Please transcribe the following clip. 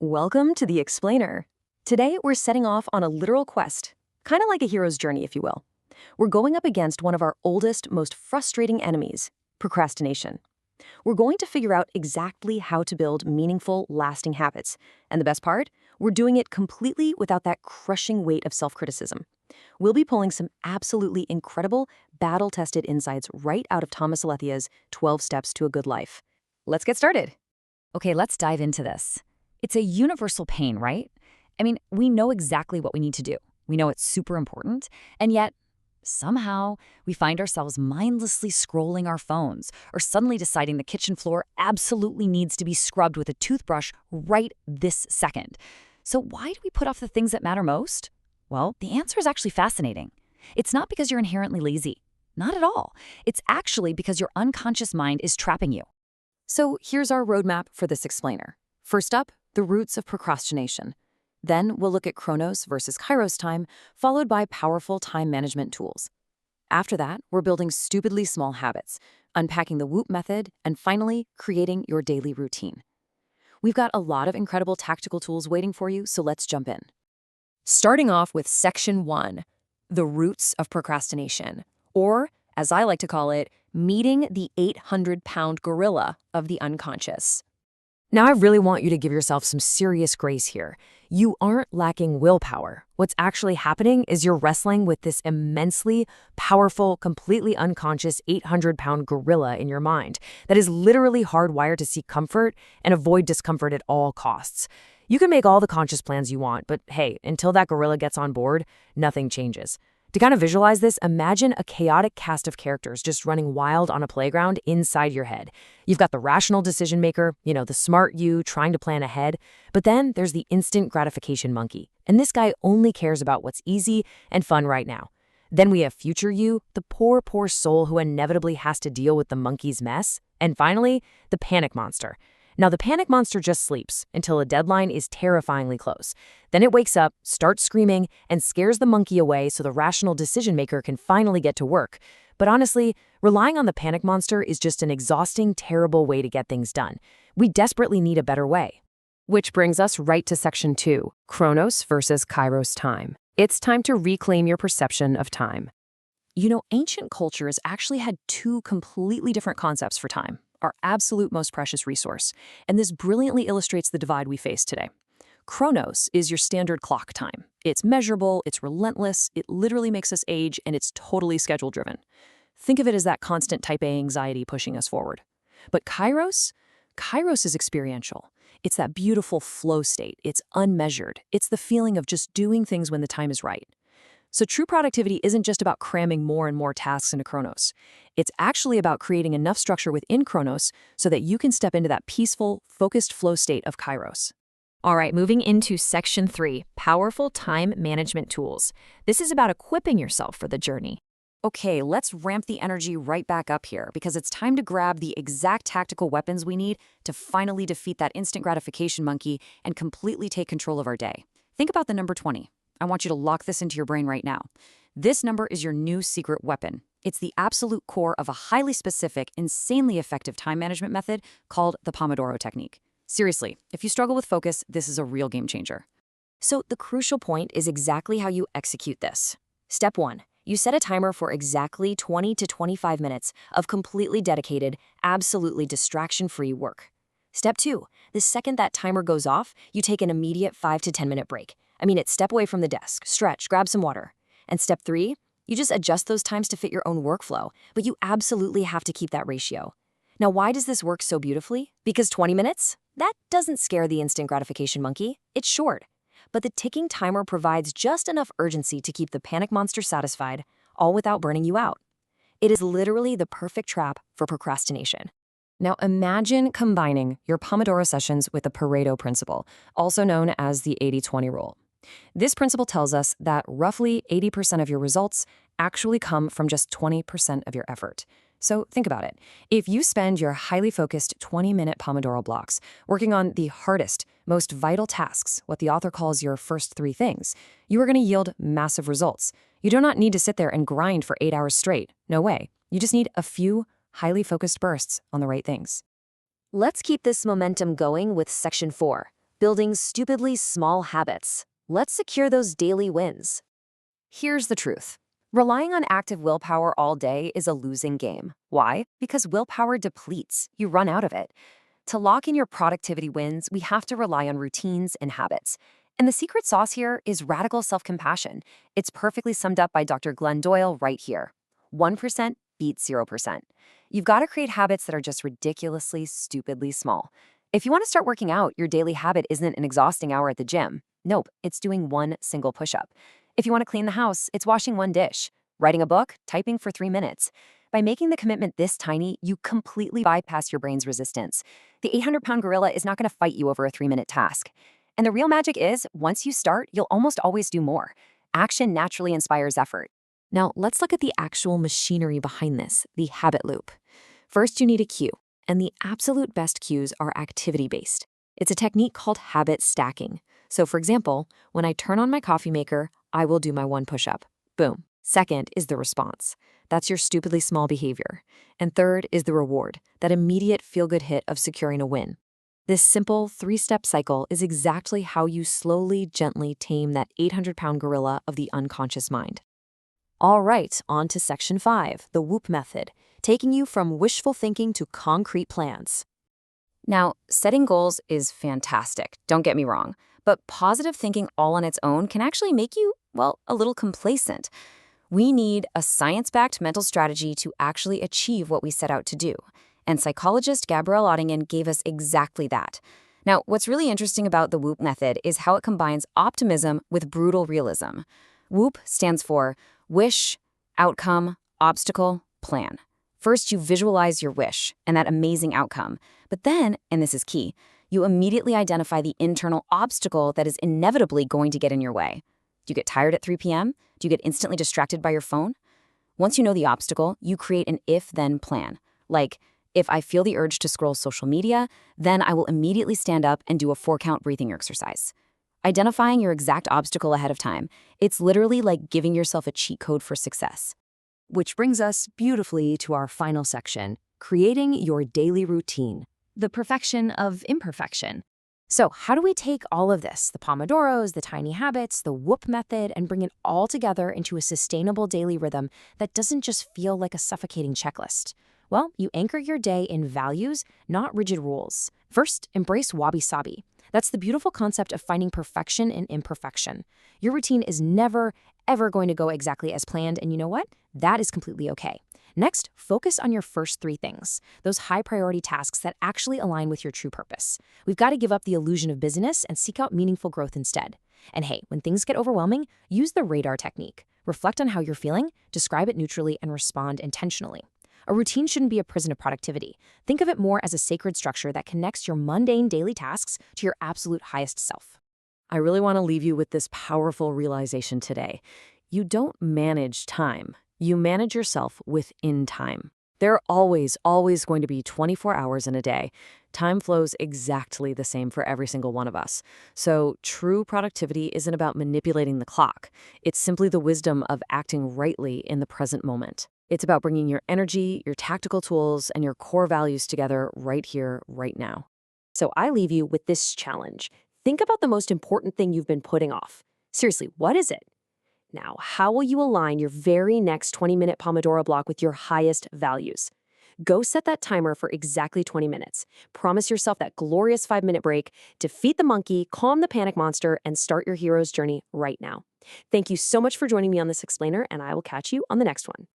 Welcome to The Explainer. Today, we're setting off on a literal quest, kind of like a hero's journey, if you will. We're going up against one of our oldest, most frustrating enemies, procrastination. We're going to figure out exactly how to build meaningful, lasting habits. And the best part? We're doing it completely without that crushing weight of self-criticism. We'll be pulling some absolutely incredible, battle-tested insights right out of Thomas Alethia's 12 Steps to a Good Life. Let's get started. Okay, let's dive into this. It's a universal pain, right? I mean, we know exactly what we need to do. We know it's super important, and yet somehow we find ourselves mindlessly scrolling our phones or suddenly deciding the kitchen floor absolutely needs to be scrubbed with a toothbrush right this second. So why do we put off the things that matter most? Well, the answer is actually fascinating. It's not because you're inherently lazy. Not at all. It's actually because your unconscious mind is trapping you. So here's our roadmap for this explainer. First up, the roots of procrastination. Then we'll look at Chronos versus Kairos time, followed by powerful time management tools. After that, we're building stupidly small habits, unpacking the WHOOP method, and finally, creating your daily routine. We've got a lot of incredible tactical tools waiting for you, so let's jump in. Starting off with Section 1, the roots of procrastination, or, as I like to call it, meeting the 800-pound gorilla of the unconscious. Now, I really want you to give yourself some serious grace here. You aren't lacking willpower. What's actually happening is you're wrestling with this immensely powerful, completely unconscious 800-pound gorilla in your mind that is literally hardwired to seek comfort and avoid discomfort at all costs. You can make all the conscious plans you want, but hey, until that gorilla gets on board, nothing changes. To kind of visualize this, imagine a chaotic cast of characters just running wild on a playground inside your head. You've got the rational decision maker, the smart you trying to plan ahead, but then there's the instant gratification monkey. And this guy only cares about what's easy and fun right now. Then we have future you, the poor soul who inevitably has to deal with the monkey's mess. And finally, the panic monster. Now, the panic monster just sleeps until a deadline is terrifyingly close. Then it wakes up, starts screaming, and scares the monkey away so the rational decision maker can finally get to work. But honestly, relying on the panic monster is just an exhausting, terrible way to get things done. We desperately need a better way. Which brings us right to Section 2, Chronos versus Kairos time. It's time to reclaim your perception of time. Ancient cultures actually had two completely different concepts for time, our absolute most precious resource, and this brilliantly illustrates the divide we face today. Chronos is your standard clock time. It's measurable, it's relentless, it literally makes us age, and it's totally schedule-driven. Think of it as that constant type A anxiety pushing us forward. But Kairos is experiential. It's that beautiful flow state. It's unmeasured. It's the feeling of just doing things when the time is right. So true productivity isn't just about cramming more and more tasks into Chronos. It's actually about creating enough structure within Chronos so that you can step into that peaceful, focused flow state of Kairos. All right, moving into Section 3, Powerful Time Management Tools. This is about equipping yourself for the journey. Okay, let's ramp the energy right back up here because it's time to grab the exact tactical weapons we need to finally defeat that instant gratification monkey and completely take control of our day. Think about the number 20. I want you to lock this into your brain right now. This number is your new secret weapon. It's the absolute core of a highly specific, insanely effective time management method called the Pomodoro Technique. Seriously, if you struggle with focus, this is a real game changer. So the crucial point is exactly how you execute this. Step 1. You set a timer for exactly 20 to 25 minutes of completely dedicated, absolutely distraction-free work. Step 2. The second that timer goes off, you take an immediate 5 to 10 minute break. Step away from the desk, stretch, grab some water. And step 3, you just adjust those times to fit your own workflow, but you absolutely have to keep that ratio. Now, why does this work so beautifully? Because 20 minutes? That doesn't scare the instant gratification monkey. It's short. But the ticking timer provides just enough urgency to keep the panic monster satisfied, all without burning you out. It is literally the perfect trap for procrastination. Now imagine combining your Pomodoro sessions with the Pareto principle, also known as the 80-20 rule. This principle tells us that roughly 80% of your results actually come from just 20% of your effort. So think about it. If you spend your highly focused 20-minute Pomodoro blocks working on the hardest, most vital tasks, what the author calls your first 3 things, you are going to yield massive results. You do not need to sit there and grind for 8 hours straight. No way. You just need a few highly focused bursts on the right things. Let's keep this momentum going with Section 4, building stupidly small habits. Let's secure those daily wins. Here's the truth. Relying on active willpower all day is a losing game. Why? Because willpower depletes. You run out of it. To lock in your productivity wins, we have to rely on routines and habits. And the secret sauce here is radical self-compassion. It's perfectly summed up by Dr. Glenn Doyle right here. 1% beats 0%. You've got to create habits that are just ridiculously, stupidly small. If you want to start working out, your daily habit isn't an exhausting hour at the gym. Nope, it's doing one single push-up. If you want to clean the house, it's washing one dish. Writing a book, typing for 3 minutes. By making the commitment this tiny, you completely bypass your brain's resistance. The 800-pound gorilla is not going to fight you over a 3-minute task. And the real magic is, once you start, you'll almost always do more. Action naturally inspires effort. Now, let's look at the actual machinery behind this, the habit loop. First, you need a cue, and the absolute best cues are activity-based. It's a technique called habit stacking. So, for example, when I turn on my coffee maker, I will do my 1 push-up. Boom. Second is the response. That's your stupidly small behavior. And third is the reward, that immediate feel-good hit of securing a win. This simple 3-step cycle is exactly how you slowly, gently tame that 800-pound gorilla of the unconscious mind. All right, on to section 5, the WHOOP method, taking you from wishful thinking to concrete plans. Now, setting goals is fantastic, don't get me wrong, but positive thinking all on its own can actually make you, well, a little complacent. We need a science-backed mental strategy to actually achieve what we set out to do. And psychologist Gabrielle Ottingen gave us exactly that. Now, what's really interesting about the WHOOP method is how it combines optimism with brutal realism. WHOOP stands for wish, outcome, obstacle, plan. First, you visualize your wish and that amazing outcome. But then, and this is key, you immediately identify the internal obstacle that is inevitably going to get in your way. Do you get tired at 3 p.m.? Do you get instantly distracted by your phone? Once you know the obstacle, you create an if-then plan. Like, if I feel the urge to scroll social media, then I will immediately stand up and do a 4-count breathing exercise. Identifying your exact obstacle ahead of time, it's literally like giving yourself a cheat code for success. Which brings us beautifully to our final section, creating your daily routine. The perfection of imperfection. So how do we take all of this, the Pomodoros, the tiny habits, the WHOOP method, and bring it all together into a sustainable daily rhythm that doesn't just feel like a suffocating checklist? Well, you anchor your day in values, not rigid rules. First, embrace wabi-sabi. That's the beautiful concept of finding perfection in imperfection. Your routine is never, ever going to go exactly as planned, and you know what? That is completely okay. Next, focus on your first 3 things, those high-priority tasks that actually align with your true purpose. We've got to give up the illusion of busyness and seek out meaningful growth instead. And hey, when things get overwhelming, use the radar technique. Reflect on how you're feeling, describe it neutrally, and respond intentionally. A routine shouldn't be a prison of productivity. Think of it more as a sacred structure that connects your mundane daily tasks to your absolute highest self. I really want to leave you with this powerful realization today. You don't manage time. You manage yourself within time. There are always going to be 24 hours in a day. Time flows exactly the same for every single one of us. So true productivity isn't about manipulating the clock. It's simply the wisdom of acting rightly in the present moment. It's about bringing your energy, your tactical tools, and your core values together right here, right now. So I leave you with this challenge. Think about the most important thing you've been putting off. Seriously, what is it? Now, how will you align your very next 20-minute Pomodoro block with your highest values? Go set that timer for exactly 20 minutes. Promise yourself that glorious 5-minute break, defeat the monkey, calm the panic monster, and start your hero's journey right now. Thank you so much for joining me on this explainer, and I will catch you on the next one.